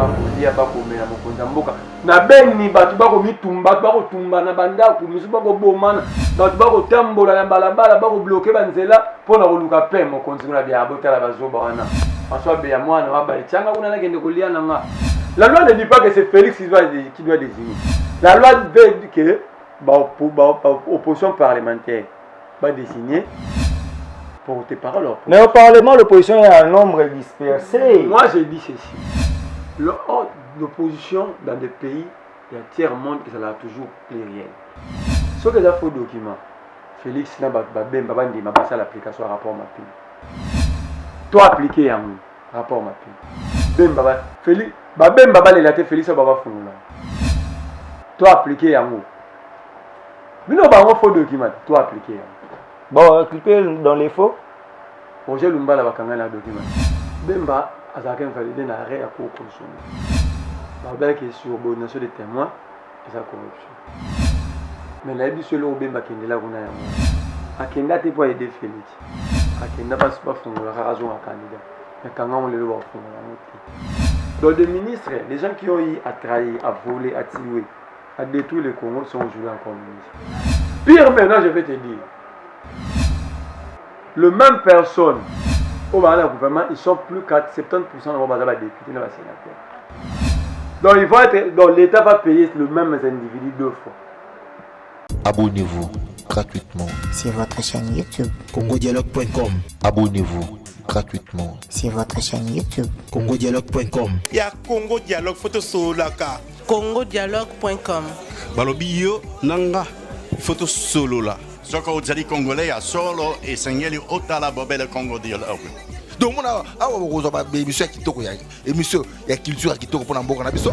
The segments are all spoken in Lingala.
bakolia bakomela mokonzi ya mboka na beni bato bakomitumba bakotumba na bandako misu bakobomana bato bakotambola na balabala bakobloke banzela mpona koluka pe mokonzi kuna bya botala bazoba wana François Beyamwana wabali tianga kuna nakende kolia nanga. La loi ne dit pas que c'est Félix qui doit désigner. La loi veut que l'opposition parlementaire va désigner pour tes paroles. Mais au Parlement, l'opposition est un nombre dispersé. Moi, je dis ceci. L'opposition dans des pays, il y a tiers-monde que ça l'a toujours pluriel. Ce que ça faux document, Félix n'a pas passé à l'application rapport Mapping. Toi appliqué un rapport Mapping. Félix. Babem baba le laté Félix baba fungula. Toi appliquer yango. Bino bango faux document, toi appliquer. Bon, cliquer dans les faux. Roger Lumba la bakanga na document. Bemba azaka validé na arrêt à cour consommé. Baba qui est sur bonation des témoins et sa corruption. Mais la bi solo Bemba kendela kuna yango. Akenda te pour aider Félix. Akenda pas fungula raison à candidat. Mais quand on le voit fungula. Dans des ministres, les gens qui ont eu à trahir, à voler, à tuer, à détruire le Congo sont aujourd'hui encore ministres. Pire maintenant, je vais te dire, le même personne, au gouvernement, ils sont plus qu'à 70% de la députés et de la sénateur. Donc, ils vont être, donc l'État va payer le même individu 2 fois. Abonnez-vous gratuitement sur votre chaîne YouTube congodialogue.com. Abonnez-vous gratuitement sur votre chaîne YouTube congodialogue.com. Il y a Congo Dialogue photo solaka. congodialogue.com. Balobi yo nanga photo solo la. Soko ozali congolais ya solo et sengeli otala bobele Congo Dialogue. Donc on a awa ba émission kitoko ya émission ya culture kitoko pona mboka na biso.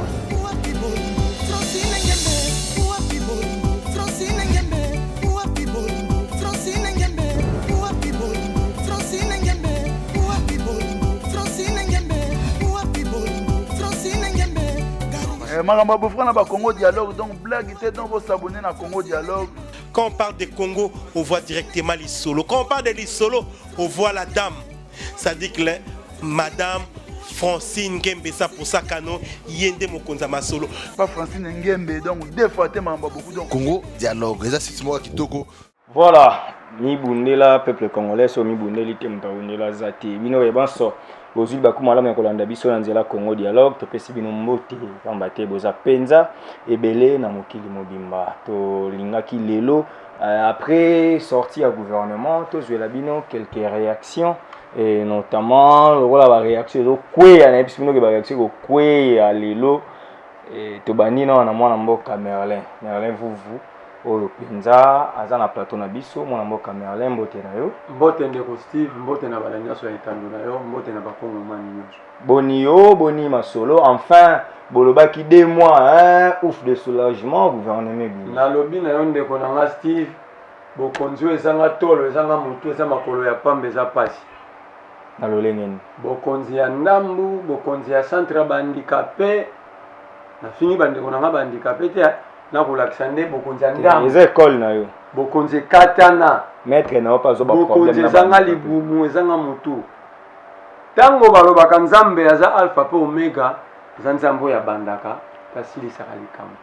Maramba Bofrana ba Congo Dialogue, donc blague était donc vous s'abonner à Congo Dialogue. Quand on parle de Congo, on voit directement l'Issolo. Quand on parle de l'Issolo, on voit la dame. Ça dit que Madame Francine Ngembe, ça pour ça cano yende mokonza masolo. Pas Francine Ngembe, donc deux fois te Maramba beaucoup donc Congo Dialogue, c'est moi kitoko. Voilà, mi bundela peuple congolais so mi bundeli te mtaundela zate. Bino yebanso bozuli bakuma la kolanda biso na nzela Congo Dialogue to pesi bino mbote pamba te boza penza ebele na mokili mobimba to lingaki lelo après sortie à gouvernement to zwela bino quelques réactions et notamment le rôle la réaction do kwe na biso bino ke ba réaction ko kwe ya lelo et to banina na mwana mboka Merlin vous oyo penza aza na plateau na biso mwana mboka Merlin mbote na yo mbote ndeko Steve mbote na bala nyonso ya etando na yo mbote na bakongo mani nyonso boni yo boni masolo enfin bolobaki 2 mois ouf de soulagement gouvernement bi na lobi na yo ndeko na nga Steve bokonzi ezanga tolo ezanga mutu eza makolo ya pambe za pasi na lolengeni bokonzi ya ndambu bokonzi ya centre bandicapé na fini bandeko na nga bandicapé te na kolakisa nde bokonzi ya ndambu eza école na yo bokonzi katana maître na opa zo ba problème bokonzi ezanga libumu ezanga mutu tango balobaka nzambe aza alpha pe omega eza nzambe ya bandaka tasilisaka likambo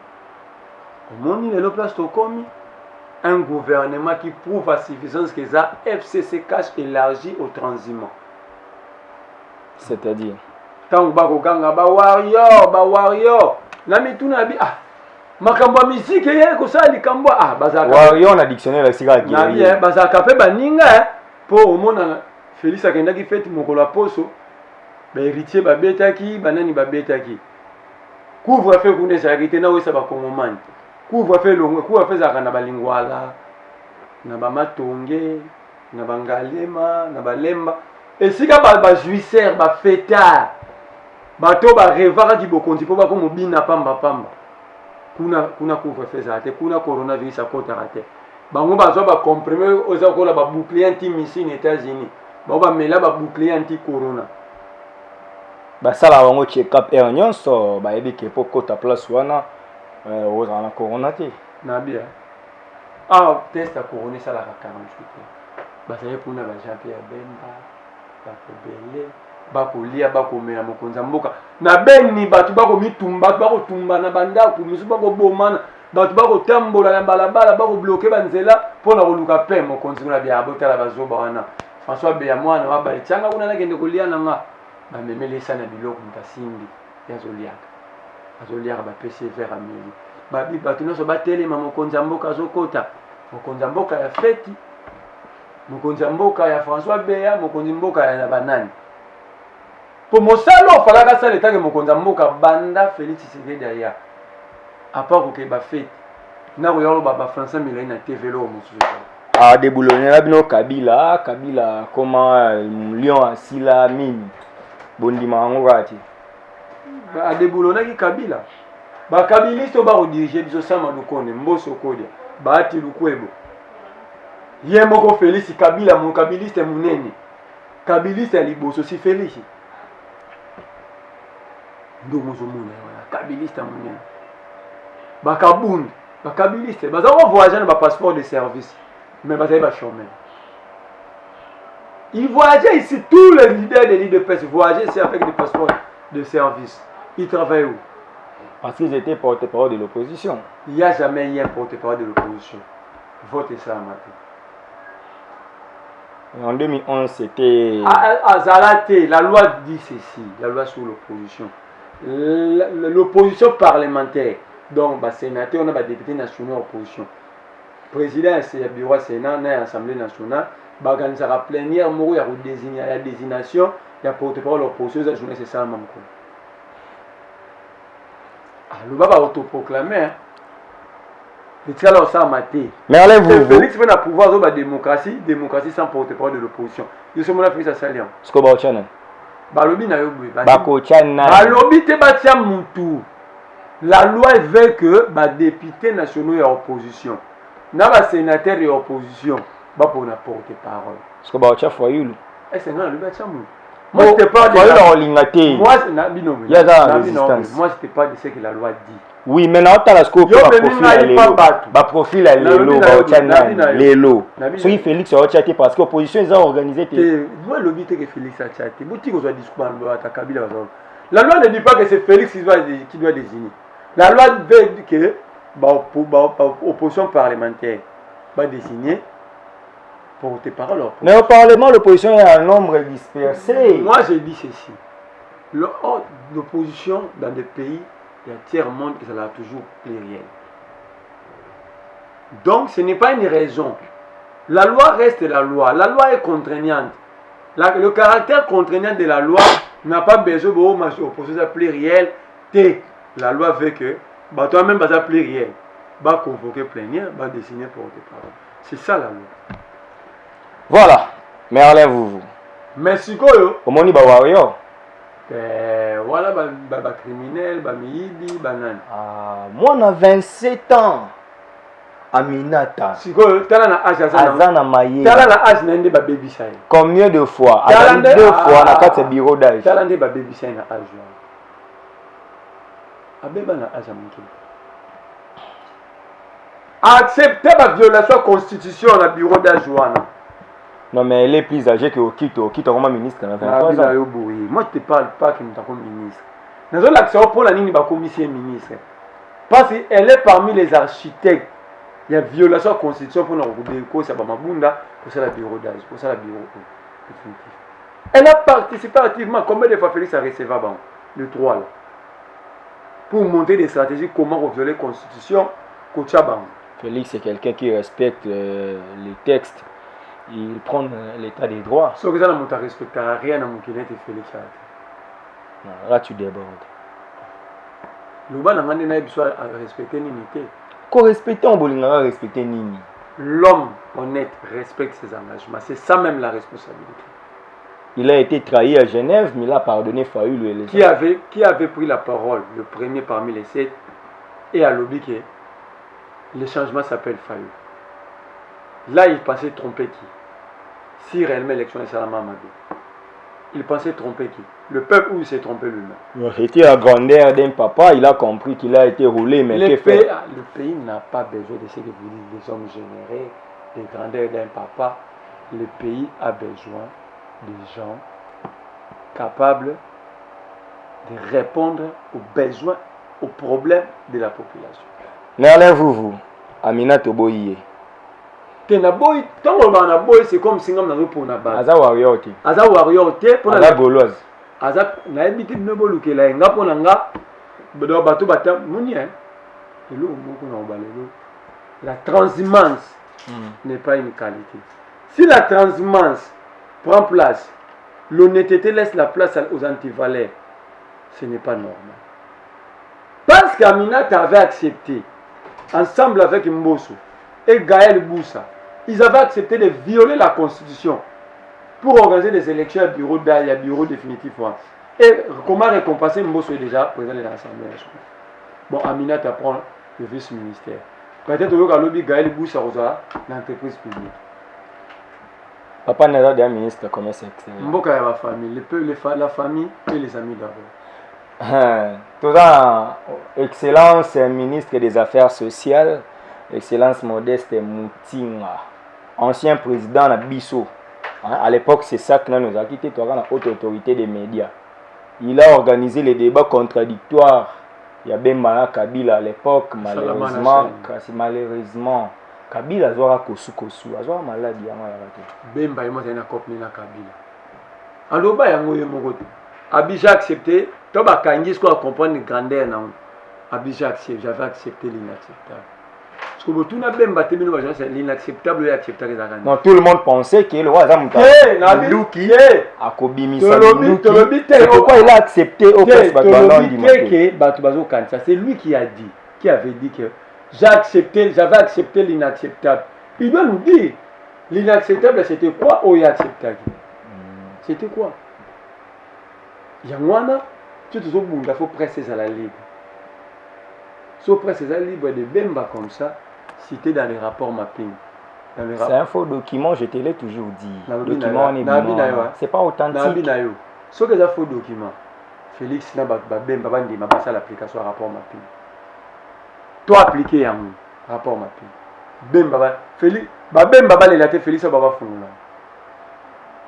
omoni lelo place tokomi un gouvernement qui prouve à suffisance que ça FCC cache élargi au transhumant. C'est-à-dire tango bakoganga ba warrior na mituna bi makambo ya musique ye kosala likambo bazaka warrior na dictionnaire sika ki na bien bazaka pe baninga po omona Félix akendaki fete mokolo ya poso ba héritier babetaki banani babetaki couvre-feu kuna ezalaki te na wesa bakongomani couvre-feu longo couvre-feu ezalaka na balingwala na bamatonge na bangalema na balemba esika bajuisser bafetard bato barevaka bokonzi mpo bakomobina pamba kuna couvre-feu ezala te kuna coronavirus akotaka te bango bazwa bacomprime oza kola babouclier anti-missile na États-Unis bango bamela babouclier anti-corona basala bango check-up air nyonso bayebi ke po kota place wana ozala na corona te na bia test ya corona esalaka 48 bazali kuna bajean pierre bemba bakobele bakolia bakomela mokonzi ya mboka na beni bato bakomitumba bato bakotumba na bandako misusu bakobomana bato bakotambola na balabala bakobloke banzela mpo na koluka pe mokonzi kuna bya botala bazoba wana François Beya mwana wa balitianga kuna nakende kolia nanga bamemelesa na biloko mutasimbi azoliaka bapesi vert ameli babi bato nyonso batelema mokonzi ya mboka azokota mokonzi ya mboka ya feti mokonzi ya mboka ya François Beya mokonzi mboka ya banani po mosalo ofalaka sala etange mokonzi ya mboka banda Félix Tshisekedi aya apa kokeba feti na koyoloba bafrançais milai na tv loko mosusu deboulonnela bino Kabila koma lion asila mini bondima yango kati adeboulonnaki Kabila bakabiliste bakodirige biso sama lukone mboso kodia baati lukwebo ye moko Félix Kabila mokabiliste munene kabiliste ya liboso si Félix ndo mozomona kabiliste munene bakabunda bakabiliste baza kovoyager na bapasseport de service mais bazali bachômeur ils voyageaient ici tous les leaders des leaders de presse voyageaient ici avec des passeports de service. Ils travaillent où? Parce qu'ils étaient porte-parole de l'opposition. Il n'y a jamais eu un porte-parole de l'opposition. Votez ça, matin. En 2011, c'était... Zalaté, la loi dit ceci, la loi sur l'opposition. L'opposition parlementaire, donc, sénateur, on a des députés nationaux opposition. Président, c'est le bureau Sénat, l'Assemblée nationale. Organisera la plénière, il y a la désignation, il y a porte-parole de l'opposition, la journée c'est ça même. Le baba autoproclamé, il tient là ça maté. Mais allez-vous. Félix veut pouvoir de la démocratie sans porte-parole de l'opposition. Il se met à faire ça saliant. Ce que vous avez Balobi na yobu. Balobi te batia mutu. La loi veut que les députés nationaux soient en opposition. Les sénateurs sont en opposition. Pas pour la porte-parole. Ce que vous avez fait, c'est non, le batia mutu. Moi, je ne pas de moi, je pas de ce que la loi dit. Oui, mais maintenant, tu as le profil à l'élo. Si Félix a chaté parce que l'opposition est organisée. Moi, le but est que Félix a chaté. La loi ne dit pas que c'est Félix qui doit désigner. La loi veut que l'opposition parlementaire va désigner. Mais au Parlement, l'opposition est un nombre dispersé. Moi, je dis ceci. L'opposition dans des pays, il y a tiers-monde que ça a toujours pluriel. Donc, ce n'est pas une raison. La loi reste la loi. La loi est contraignante. Le caractère contraignant de la loi n'a pas besoin de l'opposition plurielle. La loi veut que, toi-même, tu as pluriel. Tu vas convoquer plénière, tu vas désigner pour tes parents. C'est ça la loi. Voilà, mais allez-vous. Merci Koyo. Comment on dit warrior? Voilà, criminel, miidi, banane. Moi, on a 27 ans. Aminata. Si Koyo, tu as un âge Azana Maye. Tu as un âge de baby shine. Combien de fois? Deux fois, on a 4 bureaux d'âge. Tu as un baby shine à âge. Abeba na âge à mon tour. Accepter la violation de la constitution dans le bureau d'âge. Non, mais elle est plus âgée que Okito. Okito, comment ministre dans 23 ans. Moi, je ne te parle pas qu'il est comme ministre. Dans l'action pour la ligne, commissaire ministre. Parce qu'elle est parmi les architectes. Il y a violation de la constitution pour nous regarder ça va mabunda pour ça la bureau d'âge, pour ça la bureau définitif. Elle a participé activement. Combien de fois Félix a reçu le 3 là, pour monter des stratégies comment violer la constitution. Félix est quelqu'un qui respecte les textes. Il prend l'état des droits. Ce que ça ne respecte rien à mon client et Félix. Non, là tu débordes. Le bas n'a pas respecté l'unité. Qu'on respecte, on va respecter Nini. L'homme honnête respecte ses engagements. C'est ça même la responsabilité. Il a été trahi à Genève, mais il a pardonné Fayoul et les autres. Qui avait pris la parole, le premier parmi les 7, et a lobby que le changement s'appelle Fayoul. Là, il pensait tromper qui? Si réellement l'élection est Salama Amadou. Il pensait tromper qui? Le peuple ou il s'est trompé lui-même? C'était la grandeur d'un papa, il a compris qu'il a été roulé, mais le pays n'a pas besoin de ce que vous dites, des hommes générés, des grandeurs d'un papa. Le pays a besoin des gens capables de répondre aux besoins, aux problèmes de la population. N'allez-vous, Amina Toboye. Tena boy, tant qu'on a boy, c'est comme si on a pour na base. Aza warrior te. Aza warrior te pour Aza gauloise. Aza na habité ne bolu ke la nga pour nga do bato bata muni hein. Et là on na obalelo. La transhumance n'est pas une qualité. Si la transhumance prend place, l'honnêteté laisse la place aux antivaleurs, ce n'est pas normal. Parce qu'Aminata avait accepté, ensemble avec Mbosso et Gaël Boussa, ils avaient accepté de violer la Constitution pour organiser des élections à bureau d'Aïa, bureau définitif. Et comment récompenser Mbosso est déjà président de l'Assemblée nationale. Bon, Aminata prend le vice-ministère. Peut-être que Gaël Boussa a l'entreprise publique. Papa n'est pas déjà ministre de commerce extérieur. Mboka ya la famille, la famille et les amis d'abord. Tout ça, Excellence ministre des Affaires sociales, Excellence Modeste Moutinga, ancien président de Bisso. À l'époque, c'est ça que nous avons quitté, la haute autorité des médias. Il a organisé les débats contradictoires. Il y a Bemba Kabila à l'époque, malheureusement. Kabila azora kosu azora maladie yango ya bato. Bemba yemo tena kopli na Kabila. Aloba yango ye moko te. Abija accepté, to ba kangi ko comprendre grandeur na. Abija accepté, j'avais accepté l'inacceptable. Parce que botuna Bemba te bino ba c'est l'inacceptable et acceptable za. Non, tout le monde pensait que le roi Zamuta Luki akobimisa Luki. C'est pourquoi il a accepté au place batalo ndimake. Bato bazo kanisa, c'est lui qui a dit, qui avait dit que j'avais accepté l'inacceptable. Il doit nous dire, l'inacceptable c'était quoi ou acceptable? C'était quoi? Yangwana, tu te souviens, il faut presser à la libre. Si on presse à la libre de Bemba comme ça, cité dans les rapports mapping. C'est un faux document, je te l'ai toujours dit. Document c'est pas authentique. Ce que c'est un faux document, Félix Bemba va passer à l'application rapport mapping. Toi appliqué un rapport mapping. Bemba Félix Bemba va les Félix Baba Fungula.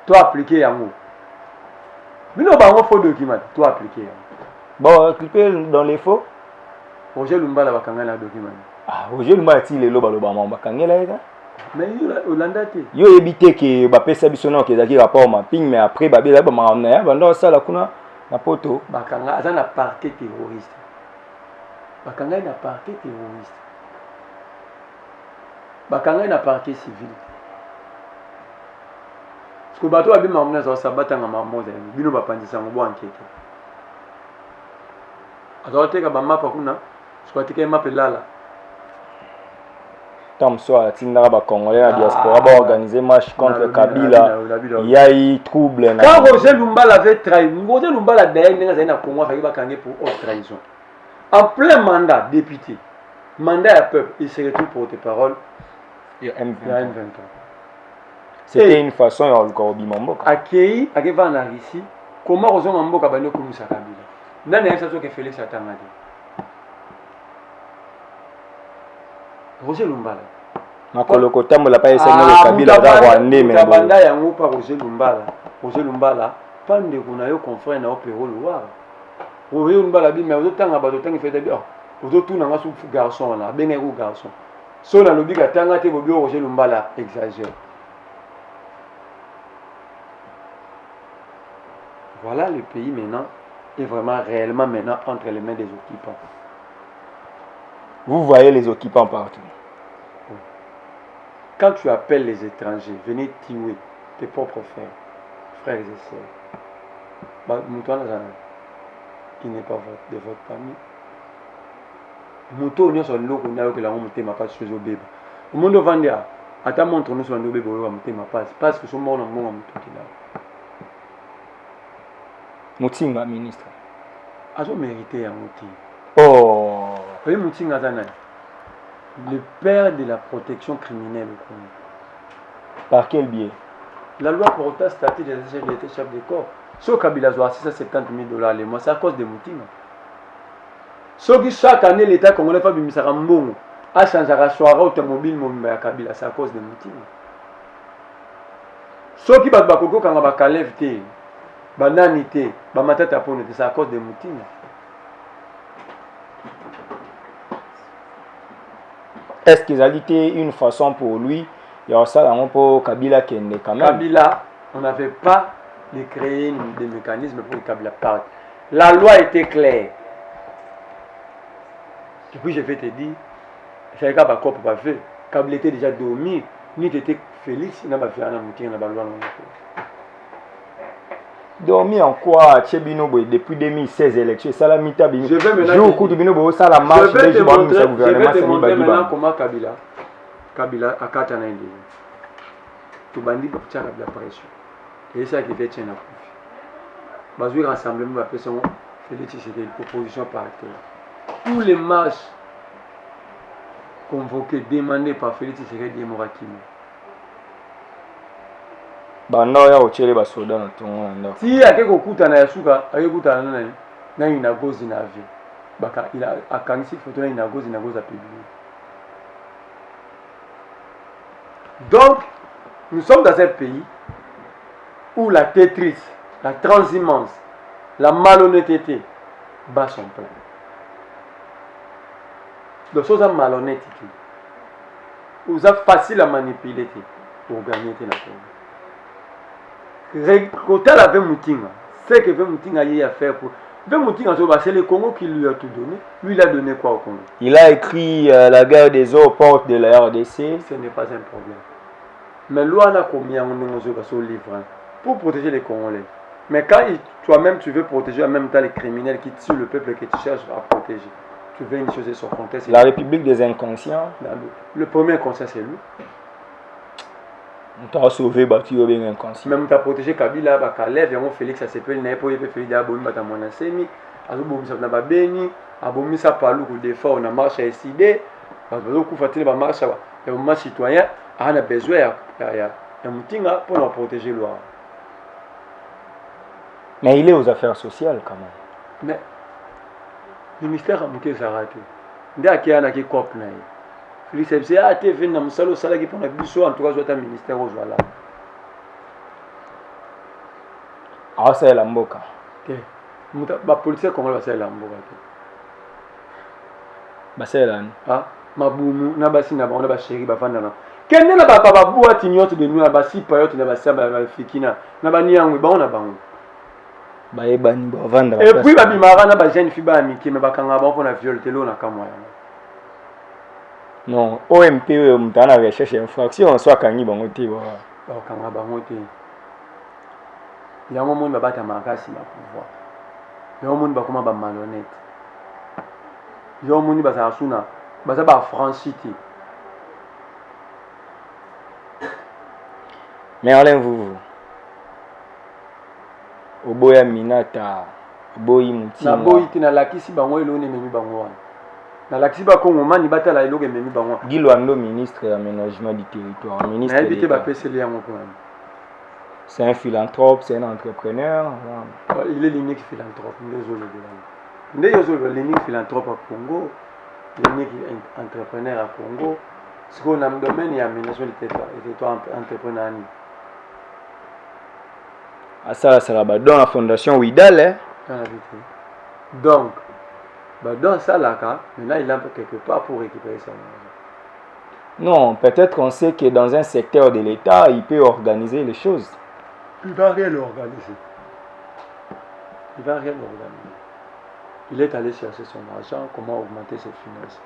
Toi appliqué un mot. Mais non, un faux document. Toi appliqué un. Bon, cliquez dans les faux. Roger Lumbala va kangana document. Ah, Roger Lumbala ti le loba loba mamba kangela eza. Mais Hollanda te. Yo ebité que ba pesa biso na ke zaki rapport mapping mais après ba bela ba mangana ya bando sala kuna na poto. Ba kanga azana parquet terroriste. Bakanga na parquet terroriste. Bakanga na parquet civil. Parce que bato abi mamna za sabata nga mamoza bino bapandisa ngo enquête. Azote ka ba mapa kuna, squatika mapa lala. Tom soir tinda ba congolais la diaspora ba organiser marche contre Kabila. Il y a eu trouble na. Quand Roger Lumbala avait trahi, Roger Lumbala d'ailleurs nga na Congo fa ba kangé pour haute trahison. En plein mandat, député, mandat à peuple, il se retrouve porte-parole. Il y a M23. C'était une façon de le Bimamboka. Accueilli, à Gevan ici, comment Roger Mamboka va nous commencer à Kabila? N'a pas ça que Félix Atangadi. Roger Lumbala. Makolo Tambo la pas essayé de Kabila dans Rwanda mais. Kabanda yango pa Roger Lumbala. Roger Lumbala, pas de kunayo confrère na opéro Loire. Roger Lumbala bi mais otanga ba otanga fait bien. Ototuna nga su garçon là, ben un garçon. So na lobi ka tanga te bobi Roger Lumbala exagère. Voilà le pays maintenant est vraiment réellement maintenant entre les mains des occupants. Vous voyez les occupants partout. Quand tu appelles les étrangers, venez tuer tes propres frères et sœurs. Qui n'est pas de votre famille. Muto nyo son loko na yo ke la monter ma passe chez Obeba. Au monde vendia, ata montre nous son Obeba yo monter ma passe parce que son monde mon muto ki na. Moutinga ministre. Azo mérité ya Moutinga. Oh, oui Moutinga zana. Le père de la protection criminelle au Congo. Par quel biais? La loi portant statut des chefs de corps. Ce Kabila doit 670 000 $, les mois, c'est à cause de Moutinga. Ce qui chaque année l'État congolais fait bimisara mbongo, a changé la soirée automobile mobile à Kabila, c'est à cause de Moutinga. Ce qui bat bakoko quand on va calève té. bananité bamatata pone c'est à cause de Moutinga. Est-ce qu'ils ont dit une façon pour lui, il y a ça pour Kabila qui est quand même. Kabila, on n'avait pas de créer des mécanismes pour que Kabila parte. La loi était claire. Et puis je vais te dire, c'est un peu pas fait. Kabila était déjà dormi, ni était Félix, il n'a pas fait un Moutinga, il n'a pas loi. Dormi en quoi Tchébino depuis 2016 élections, ça la mita bino. Je vais maintenant je vais te montrer maintenant comment Kabila a katana indi. Tu bandit pour tirer la pression. Et ça qui fait tirer la profit. Bazou rassemblement va faire son Félix c'était une proposition par terre. Tous les marches convoquées demandées par Félix serait des Morakimo. Banda ya ochele basoda na tongo na. Si akeko kutana ya suka, akekuta na ina gozi na vie. Baka ila akanisi photo na ina gozi à publier. Donc, nous sommes dans un pays où la tétrice, la transhumance, la malhonnêteté bat son plein. Donc, ça c'est malhonnête. Vous êtes facile à manipuler pour gagner la Congo. Quand elle avait Moutinga, c'est que Moutinga y a fait pour. Moutinga, c'est le Congo qui lui a tout donné. Lui, il a donné quoi au Congo? Il a écrit la guerre des eaux aux portes de la RDC. Ce n'est pas un problème. Mais loi n'a combien on est au livre pour protéger les Congolais. Mais quand toi-même tu veux protéger en même temps les criminels qui tuent le peuple que tu cherches à protéger, tu veux une chose sur contexte. La République des inconscients. Le premier inconscient c'est lui. On t'a sauvé, battu au bien inconscient. Même tu as protégé Kabila, Bakalev, et Félix, ça s'appelle Nepo, et Félix Aboumi, Batamona Semi, Azoboumi Sabna Beni, Aboumi Sapalou, des fois on a marché à SID, beaucoup fatigué, on marche à un citoyen, on a besoin d'un Moutinga pour nous protéger l'Ouah. Mais il est aux affaires sociales quand même. Mais le ministère a manqué ça raté. Dès qu'il y a un qui copie, Félix Ebse a été venu dans le salon qui pour la biso en tout cas soit un ministère aux là. Ah c'est la mboka. Ma police comment va c'est la mboka. Ba c'est là. Ah mabumu na basi na ba chéri ba fanda na. Kende na ba baba boîte nyoto de nous na ba si payote na ba samba ba fikina na ba niangwe ba on a ba on. Ba ebani ba vanda. Et puis ba bimara na ba jeune fille ba amiki me ba kanga ba pour na viol telo na kamwa. Non, OMP mutana recherche infraction soit kangi bango te ba. Ba kanga bango te. Yango monde ba bata makasi na pouvoir. Yango monde ba comment ba malhonnête. Yango monde ba sa suna, ba sa ba franchité. Mais allez vous. Oboya minata, oboyi mutima. Na boyi tina lakisi bango elone memi bango wana. Na lakisi ba Kongo mani batala eloge memi bango. Gilwando ministre aménagement du territoire, ministre. Na bité ba peseli yango ko. C'est un philanthrope, c'est un entrepreneur. Il est l'unique philanthrope, désolé de là. Désolé, l'unique philanthrope à Congo, l'unique entrepreneur à Congo. Ce qu'on a dans le domaine de l'aménagement du territoire entrepreneur. Ah ça c'est là-bas dans la fondation Ouidal hein. Donc dans ça là maintenant il a quelque part pour récupérer ça. Non, peut-être on sait que dans un secteur de l'État, il peut organiser les choses. Il va rien organiser. Il va rien organiser. Il est allé chercher son argent, comment augmenter ses finances.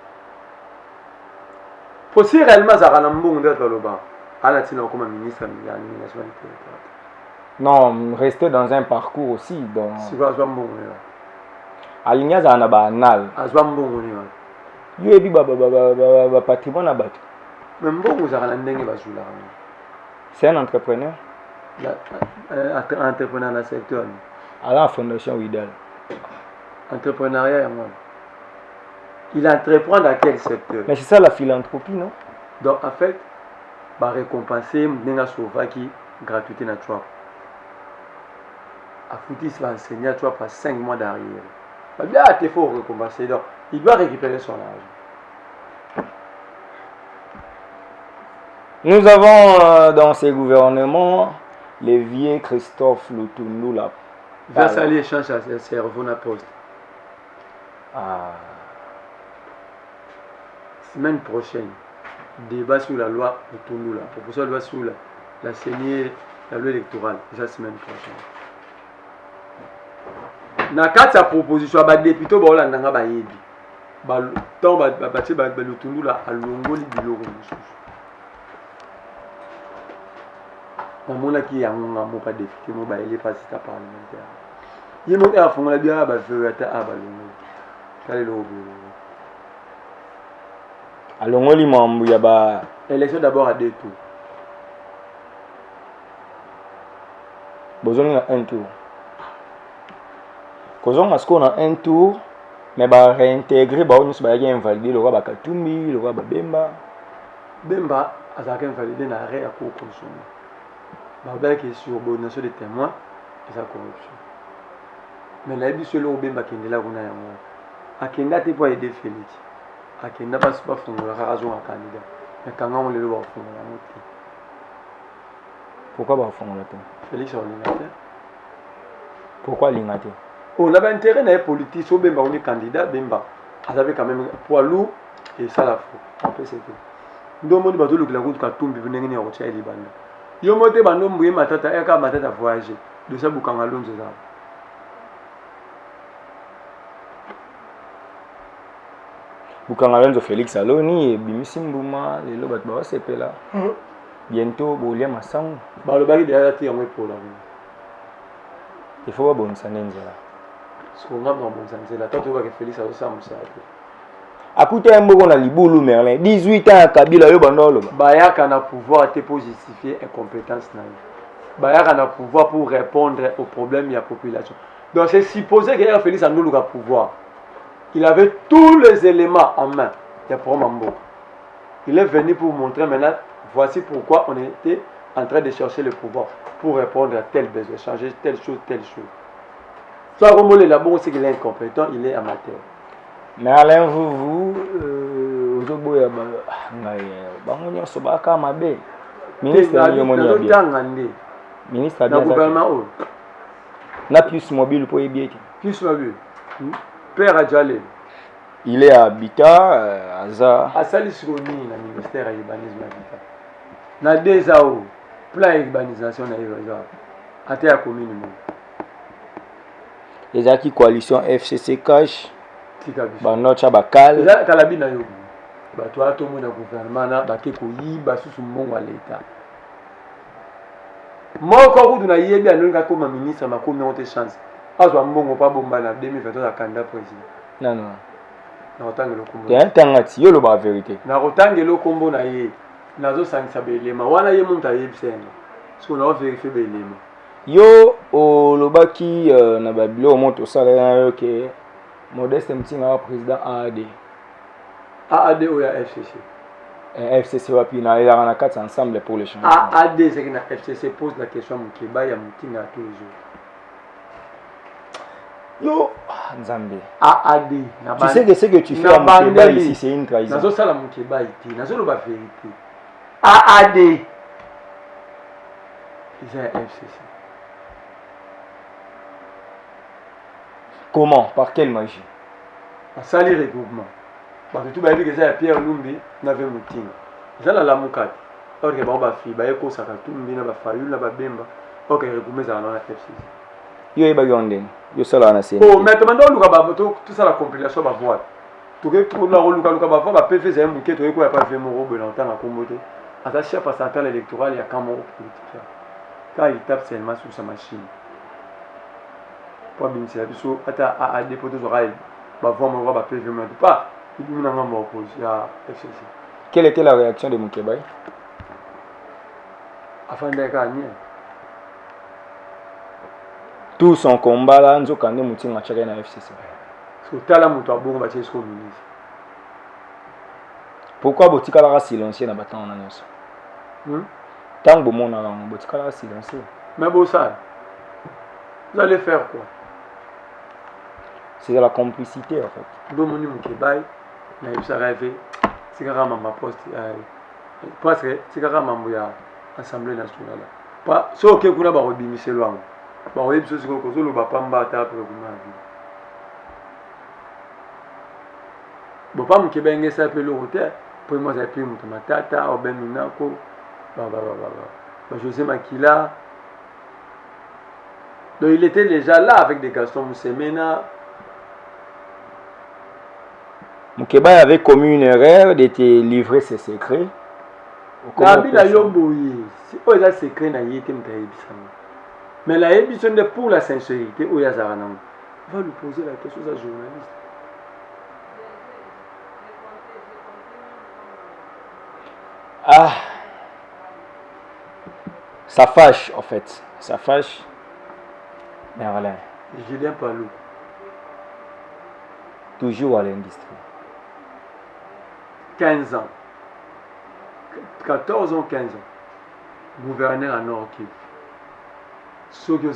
Pour si réellement ça a un bon d'être là-bas, Alatina comme ministre de l'aménagement du territoire. Non, rester dans un parcours aussi. C'est quoi ça bon Aligna za na banal. Azwa mbongo ni wa. Yo ebi ba patrimoine na bato. Mais mbongo za kana ndenge bazula. C'est un entrepreneur. Entrepreneur dans le secteur. À la fondation Ouidal. Entrepreneuriat moi. Il entreprend dans quel secteur? Mais c'est ça la philanthropie, non? Donc en fait, va récompenser Mdenga Sovaki gratuité na toi. A Foutis va enseigner à toi par 5 mois d'arrière. Bien, il faut récompenser. Donc, il doit récupérer son argent. Nous avons dans ces gouvernements les vieux Christophe Lutundu, Versali échange à cerveau na poste. Semaine prochaine, débat sur la loi Otundula, proposition de loi sur la saignée, la loi électorale, la semaine prochaine. Na kati ya proposition ba député ba olanda nga ba yebi. Ba tant ba bati ba Otundula alongoli biloko mosusu. Namonaki yango nga moka député mo ba ele pasita parlementaire. Ye mo ya fongola bien ba verata ba longo. Kale lo bo. Alongoli mambu ya ba élection d'abord à 2 tours. Besoin à un tour. Kozonga ce qu'on a un tour, mais ba réintégrer ba on se ba bien valider le roi Bakatumbi, le roi Bemba. Bemba azaka invalidé na arrêt à cour consommer. Ba qui est sur bonation des témoins et sa corruption. Mais la biso le Bemba qui est là on a yango. Akenda te pour aider Félix. Akenda pas pas fongola raison à candidat. Mais quand on le voit fongola moté. Pourquoi ba fongola te? Félix on l'ingate. Pourquoi l'ingate? On avait intérêt dans les politiques, au Bemba, on est candidat, Bemba. On avait quand même poids lourd et ça la faut. Après c'est tout. Donc, on va tout le monde qui a tout le monde qui a retiré les bandes. Yo moté bando mbuye matata eka matata voyager. De ça bukanga lonzo za. Bukanga lonzo Félix Aloni bimisi mbuma lelo bat ba sepela. Bientôt bolia masango. Ba lo baki derrière ti yango pour la. Il faut bon sanenzela. So ngam no bon sanenzela. Toto ba ke Félix a ça musa. Akuta mboko na libulu Merlin 18 ans Kabila yo bandolo. Bayaka na pouvoir te pour justifier incompétence na. Bayaka na pouvoir pour répondre aux problèmes de la population. Donc c'est supposé que Félix Andolo a pouvoir. Il avait tous les éléments en main. Il y a Mambo. Il est venu pour montrer maintenant voici pourquoi on était en train de chercher le pouvoir pour répondre à tel besoin, changer telle chose, telle chose. Soit comme on est là-bas, c'est qu'il est incompétent, il est amateur. Mais Alain, vous, Ozoboya, Bangonio Sobaka Mabe, ministre de ministre de gouvernement. Na plus mobile pour y Plus mobile. Père Adjale. Il est habitat Aza. À Salisroni, le ministère de l'urbanisme habitat. Na Dezao, plan urbanisation na Yoza. À terre commune. Les acquis coalition FCC cash. Banocha bakal la kalabina yo bato atomo na gouvernement na bakeko yiba susu mbongo l'État moko kudu na yebi anonga comme ministre makomi on te chance azwa mbongo pa bomba na 2023 à candidat président non na otanga le kombo t'es un tangati yo lo ba vérité na otanga le kombo na ye nazo sangisa belema wana ye muntu ayebisena so na vérifier belema yo o lobaki na babilo moto sala yo ke Modeste Mtinga président AAD. AAD ou la FCC? FCC wapi na il y a 4 ensemble pour les changements. AAD c'est que la FCC pose la question Mukeba ya Mtinga tous les jours. Yo Nzambe. AAD na tu sais que ce que tu fais à Mukeba ici c'est une trahison. Nazo sala Mukeba ici, nazo lo ba vérité. AAD. C'est la FCC. Comment? Par quelle magie? À salir regroupement. Parce que tout le monde dit que Pierre Lumbi n'avait Moutinga. Ils ont la moukate. Or que ba fi ba yeko saka tout Lumbi na ba fayu na ba bemba. Or que regroupement ça na FCC. Yo e ba yonden. Yo sala na CNT. Oh, maintenant on luka ba tout ça la compilation ba voir. Tout que tout la luka ba voir ba PV c'est un bouquet to yeko ya pas fait mon robe longtemps à comboter. À sa chef à centrale électorale il y a quand même politique. Quand il tape seulement sur sa machine. Pour bien c'est biso ata a déposer oreille ba vraiment va ba PV mais pas il dit na ngamba opposition à FCC. Quelle était la réaction de Mukeba? Afin de gagner tout son combat là nzoka nde Mutinga chaka na FCC. so tala muto abongo ba tiesko ministre. Pourquoi botika la silencieux na batanga na nyonso? Tant bon mona la botika la silencieux. Mais bon ça vous allez faire quoi? C'est de la complicité en fait. Domoni Mukeba na yebisa rêve c'est quand même ma poste parce que c'est quand même ya assemblée nationale pas so que kuna ba rebimiselo Bah oui, parce que le papa m'a tapé pour ma vie. Bon, pas mon Québec, ça peut le hôtel. Pour moi, j'ai pris mon tata, au Ben Minako, José Makila. Donc, il était déjà là avec des Gaston Moussemena. Moukeba avait commis une erreur de te livrer ses secrets. Si on a secret, mais la émission de pour la sincérité, on va lui poser la question à journaliste. Ah, ça fâche en fait, ça fâche. Mais voilà. Julien Palou. Toujours à l'industrie. 15 ans. 14 ans, 15 ans. Gouverneur à Nord-Kivu. Ceux qui ont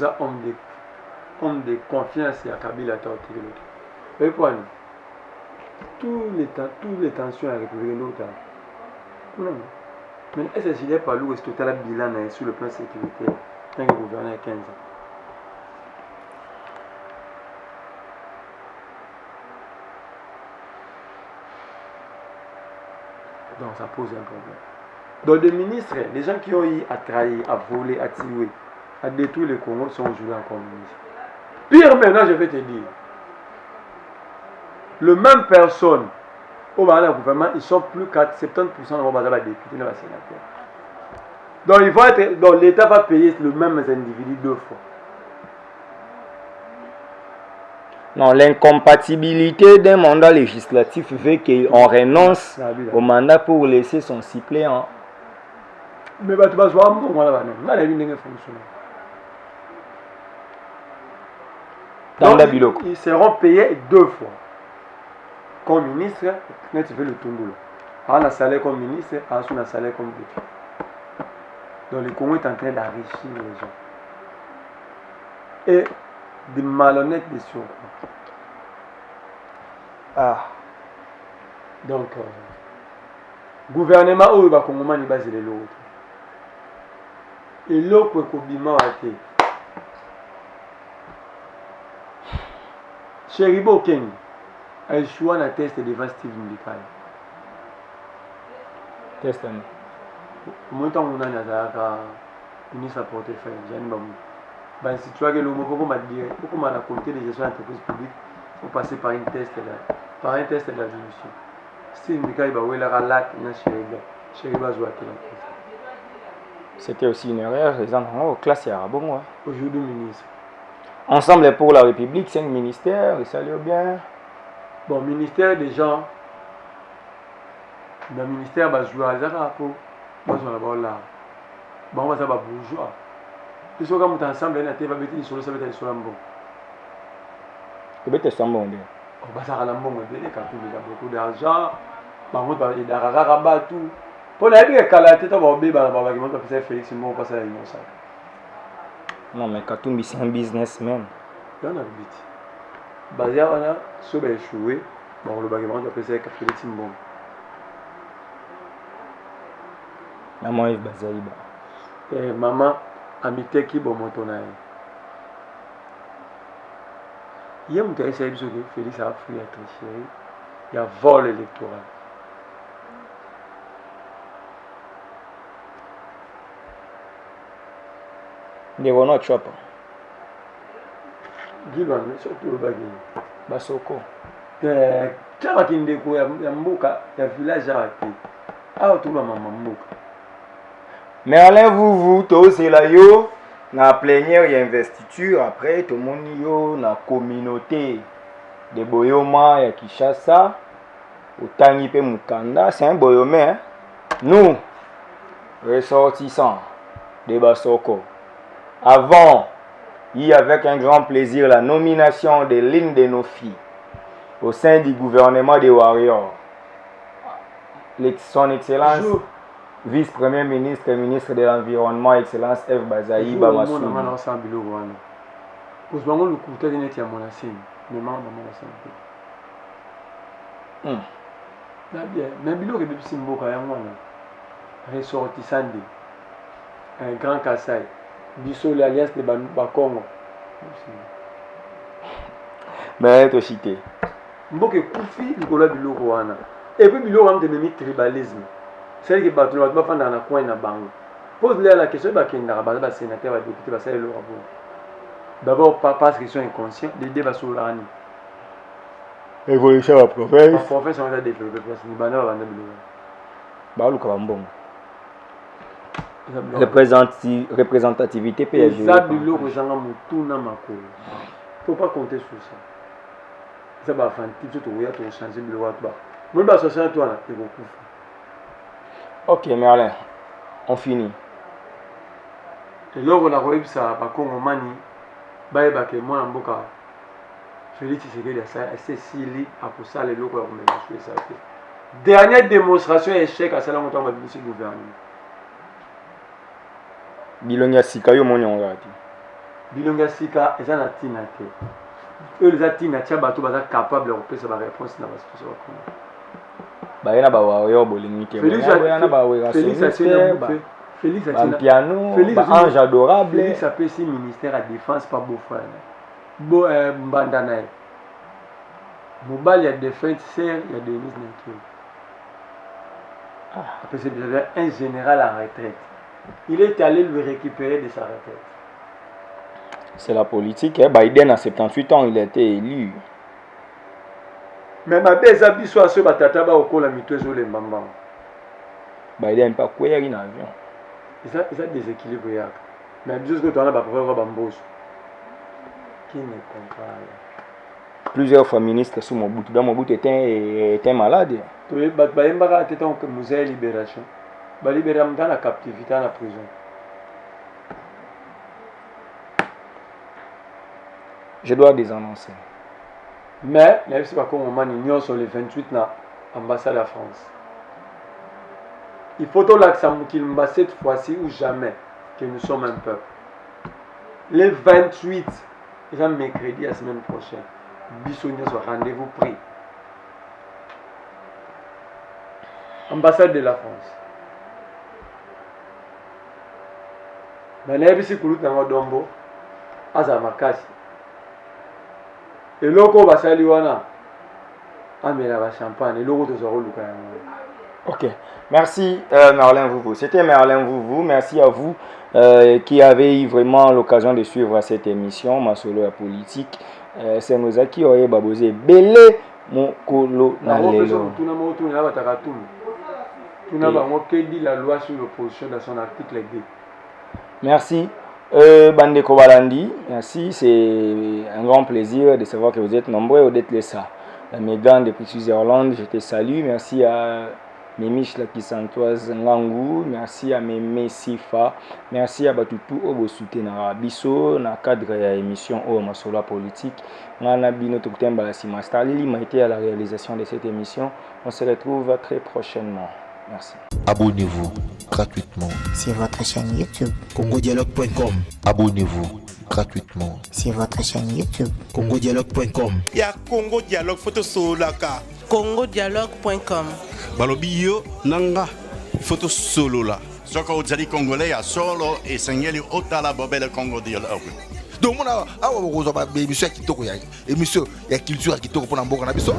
homme de confiance à Kabila Tortille. Et quoi tous les tensions à la République de l'autre. Non. Mais est-ce que Julien Palou est total bilan sur le plan sécuritaire tant que gouverneur à 15 ans? Donc ça pose un problème. Donc des ministres, les gens qui ont eu à trahir, à voler, à tuer, à détruire le Congo sont aujourd'hui encore ministres. Pire maintenant, je vais te dire, le même personne au gouvernement, ils sont plus qu'à 70% de députés, de sénateurs. Donc ils vont être, donc l'État va payer le même individu 2 fois. Non, l'incompatibilité d'un mandat législatif fait qu'on renonce au mandat pour laisser son suppléant. Mais tu vas voir, donc, ils seront payés 2 fois. Comme ministre, quand tu veux le Tundolo. On a salaire comme ministre, on a salaire comme député. Donc le Congo est en train d'enrichir les gens. Et des malhonnêtes des surcoûts. Ah. Donc, gouvernement où il va commencer à baser l'autre. Et l'autre est complètement raté. Chéribo Ken a échoué un test devant Steve Mbikaya. Test. Moi, tant qu'on a un ministre à portefeuille, j'ai un bon. Ben, si tu as que le mot, pourquoi m'a la comité de gestion d'entreprise publique, il faut passer par un test de la démission. Steve Mbikaya va voir la lac, il y a Chéribo joue à quelle entreprise. C'était aussi une erreur, les enfants classe bon. Aujourd'hui, ministre. Ensemble pour la République, 5 ministères, ça allait bien. Bon, ministère des gens. Le ministère va jouer à Zarapo. Moi, je vais là. Bon, on va savoir bourgeois. Ils sont comme ensemble, on va mettre sur le sol, sur l'ambo. Tu vas te sentir bon. On va s'arrêter l'ambo, on va beaucoup d'argent. On va aller à Rabat, tout. Pour la vie, quand la tête va au bébé, on va faire Félix, on va passer à l'innocent. Non, mais Katumbi, c'est un businessman. Il y en a vite. Basé à là, si on a échoué, bon, le bagage, on va passer à Félix Mbon. Maman Yves Bazaïba. Maman, amitié qui bon motonaï. Il y a un cas essayé de Félix a fui à tricher. Il y a vol électoral. They were not chopper. Gilwan, surtout le bagage. Basoko. Chama kindeko ya mboka ya village arrêté. Ah, tout le monde mboka. Mais Alain, vous, c'est là, yo, na plénière et investiture, après, tout le monde, yo, na communauté de Boyoma, ya Kishasa, au Tangipe Mukanda, c'est un Boyomé, hein. Nous, ressortissants de Basoko, avant, il y avait avec un grand plaisir la nomination de l'une de nos filles au sein du gouvernement des Warriors. Son Excellence, vice-premier ministre et ministre de l'Environnement, Excellence F. Bazaï Bamassou. Ressortissant un grand Kassai, Bissot l'alliance de Bakongo, Mais to cité. Mboke kufi likola biloko wana. Et puis biloko wana te tribalisme. C'est que bato ba fanda na coin na bango. Pose la question ba kenda ba sénateur ba député ba sala le rapport. D'abord parce qu'ils sont inconscients, les débats sur l'année. Évolution à province. La province on a développé parce que bana ba biloko. Ba luka ba mbongo. Représentativité PSG. Ça biloko zanga mutuna makolo. Faut pas compter sur ça. Ça va faire un petit peu de changer le roi. Moi, je vais changer toi. Ok, Merlin, on finit. Et là, on a vu ça, par contre, on a dit, moi, en boca, Félix Tshisekedi a cécile à pour ça, les locaux, on a joué ça. Dernière démonstration échec à celle-là, on a vu ce gouvernement. Bilonga Sika, yo moni on gati. Bilonga Sika, ils ont tina te. Eux les atina tia bato baza capable de répondre à la réponse na situation comme. Ba yana ba wa yo bolingi te. Félix yana ba wa Félix Atina piano, ba ange adorable. Félix a payé ministère à défense par beau frère. Bo Mbandana. Mobile il y a défense serre, il y a Denis Nekio. Après c'est un général en retraite. Il est allé le récupérer de sa retraite. C'est la politique. Biden a 78 ans, il a été élu. Mais ma belle abisso à ce batata ba okola mitozo le mbamba. Biden pas quoi en avion. Ça déséquilibre ya. Mais juste que tu as pas pouvoir bambos. Qui ne comprend pas. Plusieurs fois ministre sous Mobutu. Dans Mobutu était malade. Tu ba mbaka tete en musée libération. Ba libérer dans la captivité dans la prison. Je dois désannoncer. Mais, là, c'est pas comme on ignore sur les 28 na ambassade de la France. Il faut donc qu'il m'a cette fois-ci ou jamais que nous sommes un peuple. Les 28, ils ont mercredi la semaine prochaine. Bissonnier sur rendez-vous pris. Ambassade de la France. Mais là, c'est que nous avons Dombo, Azamakasi. Et loko basali wana amela ba champagne et loko tozoro luka yango. OK. Merci Merlin Vouvou. C'était Merlin Vouvou. Merci à vous qui avez eu vraiment l'occasion de suivre cette émission Masolo ya politique. C'est nos acquis oye babosé belé mokolo na lelo. Tuna moto na bataka tunu. Tuna ba ngokedi la loi sur l'opposition dans son article 2. Merci. Bandeko Balandi, merci, c'est un grand plaisir de savoir que vous êtes nombreux au d'être ça. Mes grands depuis Suisse-Irlande, je te salue. Merci à Mémiche Lakisantoise Ngangou, merci à Mémé Sifa, merci à Batutu Obosuté na Bisso, na cadre de l'émission O Masolo Politique. Nana Bino Toktemba la Simasta Lili m'a été à la réalisation de cette émission. On se retrouve très prochainement. Merci. Abonnez-vous gratuitement sur votre chaîne YouTube. congodialogue.com. Abonnez-vous gratuitement Sur votre chaîne YouTube. congodialogue.com. Il y a Congo Dialogue photo solaka. congodialogue.com. balobi yo nanga photo solo la soko ozali congolais ya solo esengeli otala bobele Congo Dialogue. Donc mona awa bokozwa ba émission ya kitoko ya émission ya culture ya kitoko pona mboka na biso.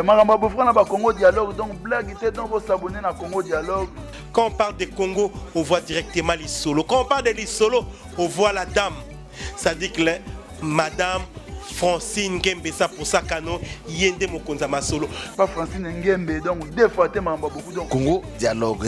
Makambo bofra na ba Congo Dialogue, donc blague était donc vous s'abonner na Congo Dialogue. Quand on parle de Congo, on voit directement l'Isolo. Quand on parle de l'Isolo, on voit la dame. Ça dit que Madame Francine Ngembesa pour ça canon yende mokonza masolo. Pas Francine Ngembe, donc deux fois te mamba beaucoup donc Congo Dialogue.